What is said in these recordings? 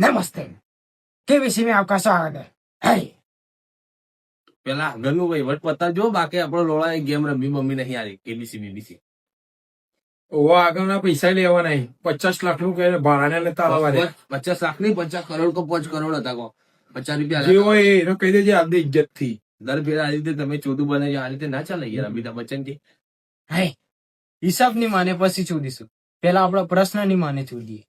नमस्ते केबीसी में आपका स्वागत है हाय પેલા આગળનું વહીવટ પતાવજો, બાકી આપણો લોળા ગેમ રમી મમ્મી નહીં આવી કેબીસી બીબીસી. ઓવા આગળના પૈસા લેવા નહીં 50 લાખ નું કહે ભાડાને લેતા આવવા દે 50 લાખ નહીં, 50 કરોડ તો 5 કરોડ હતા. 50 રૂપિયા જે હોય એનો કહી દેજે આપણી ઇજ્જત થી. દર ફેર આ રીતે તમે ચોદું બને આ રીતે ના ચાલે યાર. અમિતાભ બચ્ચન થી हाय हिसाब ની માને પછી ચોદીશું પેલા આપણો પ્રશ્ન ની માને ચોદીએ.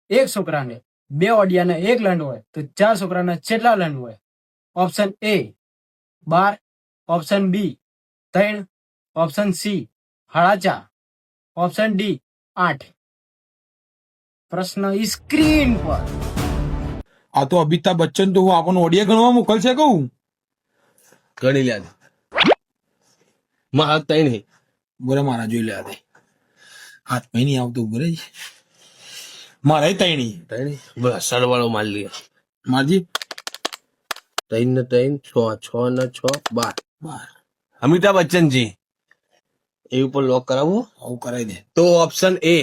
એક છોકરાને બે ઓડિયાને એક લંડ હોય તો ચાર છોકરાના કેટલા લંડ હોય? Option A 12, option B 3, option C 4.5, option D 8. પ્રશ્ન સ્ક્રીન પર. આ તો અમિતાભ બચ્ચન તો આપણને ઓડિયા ગણવા મોકલશે કહું. ગણી લ્યા મારા તઈ નહીં બોલે મારા જોઈ લે દે હાથ મહિને આવતું બોલે મારે તૈણી તઈ બસ સરવાળો માર લે. મારજી 3 ને 3 6 ને 6 12. 12 અમિતાભ બચ્ચનજી એ ઉપર લોક કરાવવું આવું કરાવી દે. તો ऑप्शन ए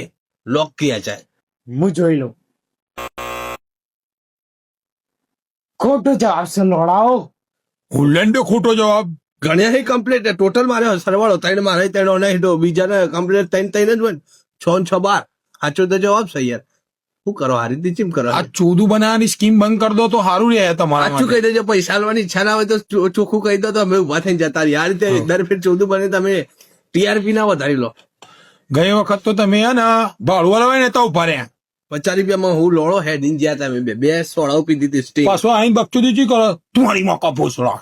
लॉक किया जाए. હું જોઈ લઉં. ખોટો જવાબ છે લોડાઓ. હુલેન્ડે ખોટો જવાબ. ગણ્યા હી કમ્પ્લીટ ટોટલ મારે સરવાળો 3 મારે 3 નહીં તો બીજાને કમ્પ્લીટ 3 જ હોય 6 ને 6 12. સાચો તો જવાબ છે યાર. શું કરો આ રીતે ચીમ કરો? આ ચોદું બનાવવાની સ્કીમ બંધ કરી દો તો સારું રહે તમારા સાચું કહી દેજો. પૈસા આલવાની ઈચ્છા ના હોય તો ચોખ્ખું કહી દો તો અમે ઉભા થઈને જતા રહીએ. આ રીતે દર ફેર ચોદું બને તમે ટીઆરપી ના વધારી લો. ગઈ વખત તો તમે હે ને ભાડું વાળા ને તો ઉભા રહ્યા 50 રૂપિયામાં હું લોડો હેડીને જ્યાં તમે બે સોળાઓ પીધી હતી સ્ટે. પાછો આઈને બકચોદી કરો તમારી મોકા પોસડા